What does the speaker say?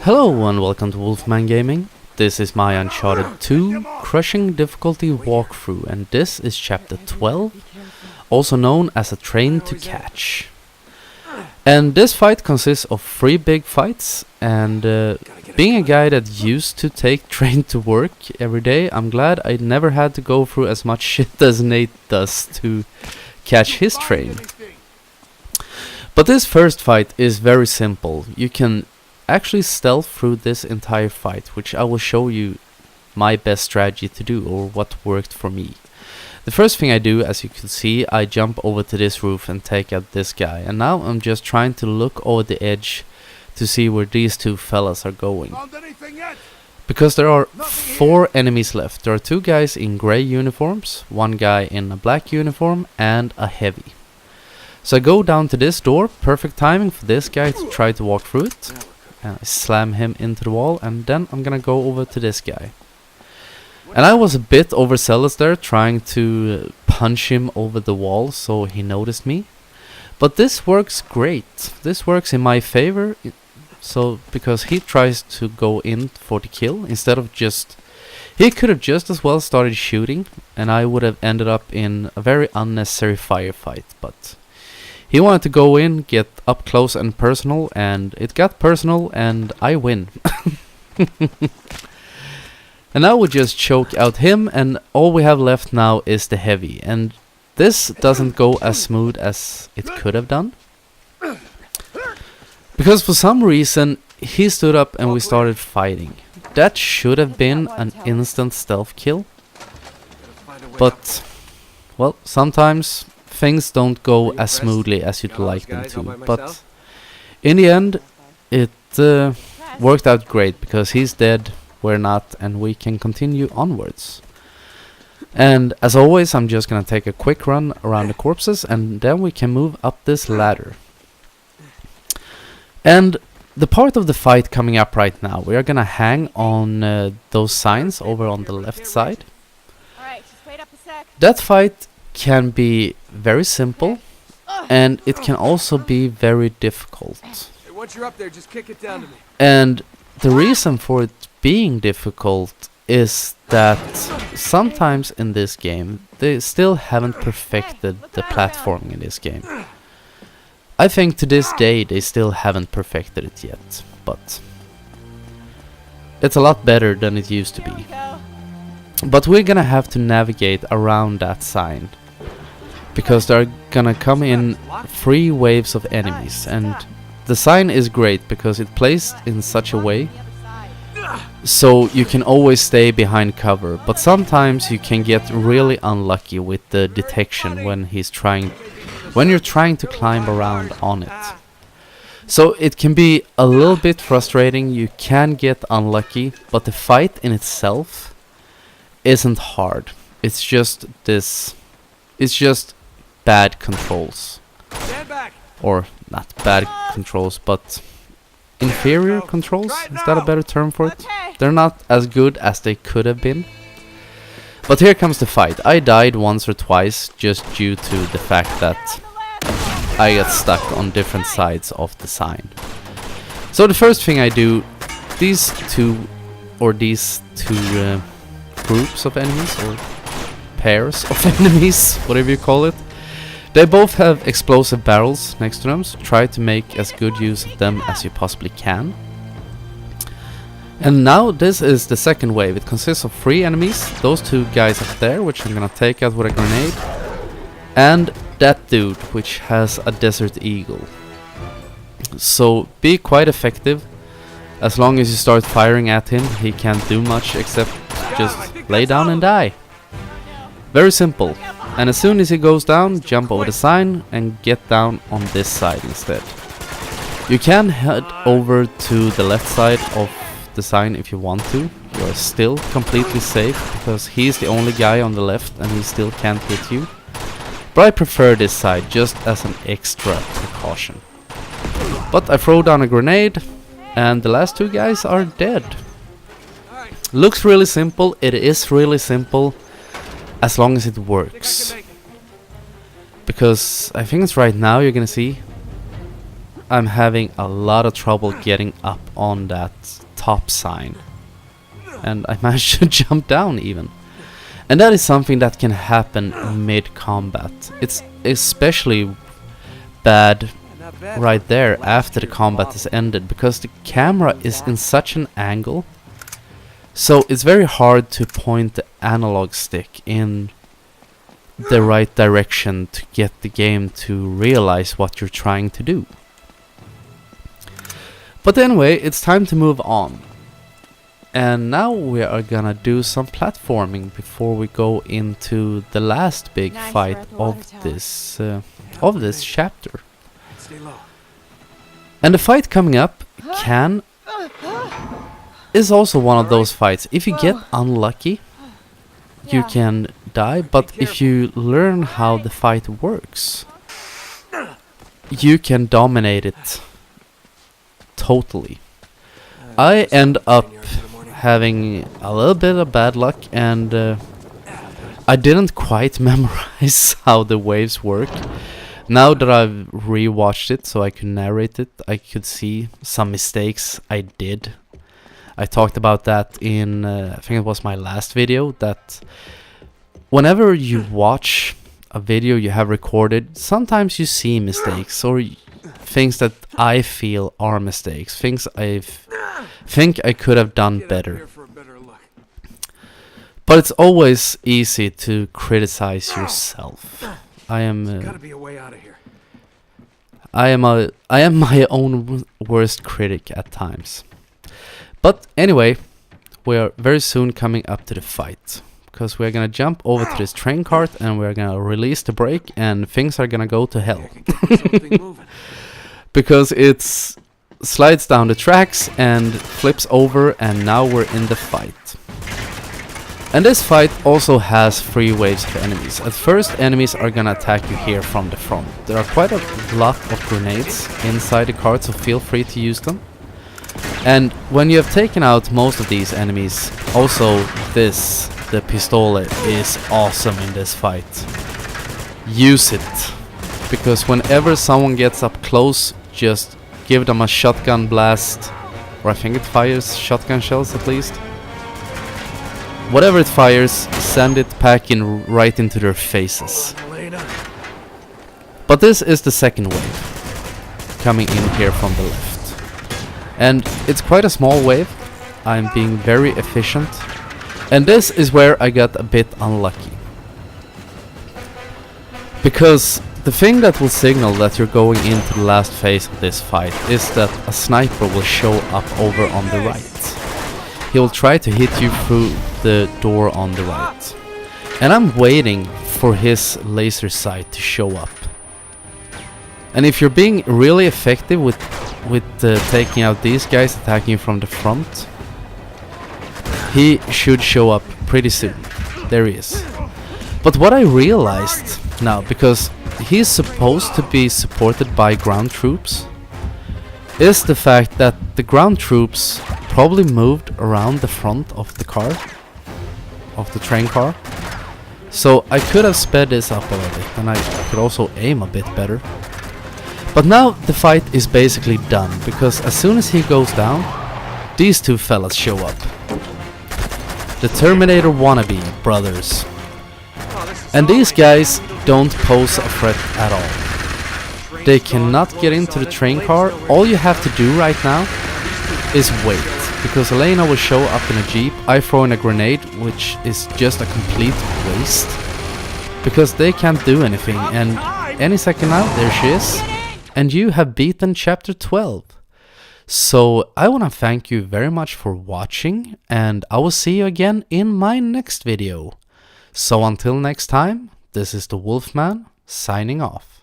Hello and welcome to Wolfman Gaming. This is my Uncharted 2 Crushing Difficulty walkthrough, and this is chapter 12, also known as a train to catch. And this fight consists of 3 big fights, and being a guy that used to take train to work every day, I'm glad I never had to go through as much shit as Nate does to catch his train. But this first fight is very simple. You can actually stealth through this entire fight, which I will show you my best strategy to do, or what worked for me. The first thing I do, as you can see, I jump over to this roof and take out this guy, and now I'm just trying to look over the edge to see where these 2 fellas are going. Because there are 4 enemies left. There are 2 guys in grey uniforms, 1 guy in a black uniform, and a heavy. So I go down to this door, perfect timing for this guy to try to walk through it. I slam him into the wall, and then I'm gonna go over to this guy. And I was a bit overzealous there, trying to punch him over the wall so he noticed me. But this works great. This works in my favor. So because he tries to go in for the kill instead of just... He could have just as well started shooting, and I would have ended up in a very unnecessary firefight. But he wanted to go in, get up close and personal, and it got personal, and I win. And now we just choke out him, and all we have left now is the heavy. And this doesn't go as smooth as it could have done. Because for some reason, he stood up and we started fighting. That should have been an instant stealth kill. But, well, sometimes things don't go as smoothly as you'd like them to. But in the end, it worked out great, because he's dead, we're not, and we can continue onwards. And as always, I'm just gonna take a quick run around the corpses, and then we can move up this ladder. And the part of the fight coming up right now, we are gonna hang on those signs over on the left side. That fight can be very simple, and it can also be very difficult. Hey, once you're up there, just kick it down to me. And the reason for it being difficult is that sometimes in this game they still haven't perfected the platforming in this game. I think to this day they still haven't perfected it yet, but it's a lot better than it used to be. But we're gonna have to navigate around that sign, because there are gonna come in 3 waves of enemies, and the sign is great because it's placed in such a way so you can always stay behind cover, but sometimes you can get really unlucky with the detection when you're trying to climb around on it. So it can be a little bit frustrating, you can get unlucky, but the fight in itself isn't hard. It's just bad controls. Or not bad controls, but inferior controls? Is that a better term for it? They're not as good as they could have been. But here comes the fight. I died once or twice just due to the fact that I got stuck on different sides of the sign. So the first thing I do, these two groups of enemies, or pairs of enemies, whatever you call it, they both have explosive barrels next to them, so try to make as good use of them as you possibly can. And now this is the second wave. It consists of 3 enemies, those 2 guys up there, which I'm gonna take out with a grenade, and that dude, which has a Desert Eagle. So be quite effective. As long as you start firing at him, he can't do much except just lay down and die. Very simple. And as soon as he goes down, jump over the sign and get down on this side instead. You can head over to the left side of the sign if you want to. You are still completely safe, because he's the only guy on the left and he still can't hit you. But I prefer this side just as an extra precaution. But I throw down a grenade, and the last 2 guys are dead. Looks really simple, it is really simple, as long as it works. Because I think it's right now you're gonna see I'm having a lot of trouble getting up on that top sign. And I managed to jump down even. And that is something that can happen mid-combat. It's especially bad right there after the combat is ended, because the camera is in such an angle. So it's very hard to point the analog stick in the right direction to get the game to realize what you're trying to do. But anyway, it's time to move on. And now we are gonna do some platforming before we go into the last big fight of this chapter. And the fight coming up is also one of those fights. If you get unlucky, you can die, but if you learn how the fight works, you can dominate it totally. I end up having a little bit of bad luck, and I didn't quite memorize how the waves work. Now that I've rewatched it so I could narrate it, I could see some mistakes I did. I talked about that in, I think it was my last video, that whenever you watch a video you have recorded, sometimes you see mistakes or things that I feel are mistakes, things I think I could have done better. But it's always easy to criticize yourself. I am my own worst critic at times. But anyway, we are very soon coming up to the fight, because we're gonna jump over to this train cart and we're gonna release the brake and things are gonna go to hell. Because it slides down the tracks and flips over, and now we're in the fight. And this fight also has 3 waves of enemies. At first, enemies are gonna attack you here from the front. There are quite a lot of grenades inside the cart, so feel free to use them. And when you have taken out most of these enemies, also the pistole is awesome in this fight. Use it, because whenever someone gets up close, just give them a shotgun blast, or I think it fires shotgun shells at least. Whatever it fires, send it packing right into their faces. But this is the second wave, coming in here from the left. And it's quite a small wave. I'm being very efficient. And this is where I got a bit unlucky. Because the thing that will signal that you're going into the last phase of this fight is that a sniper will show up over on the right. He will try to hit you through the door on the right. And I'm waiting for his laser sight to show up. And if you're being really effective with taking out these guys attacking you from the front, he should show up pretty soon. There he is. But what I realized now, because he's supposed to be supported by ground troops, is the fact that the ground troops probably moved around the front of the car, of the train car. So I could have sped this up a little bit, and I could also aim a bit better. But now the fight is basically done, because as soon as he goes down, these 2 fellas show up. The Terminator wannabe brothers. And these guys don't pose a threat at all. They cannot get into the train car. All you have to do right now is wait, because Elena will show up in a jeep. I throw in a grenade, which is just a complete waste, because they can't do anything, and any second now, there she is. And you have beaten chapter 12. So I want to thank you very much for watching, and I will see you again in my next video. So until next time, this is the Wolfman signing off.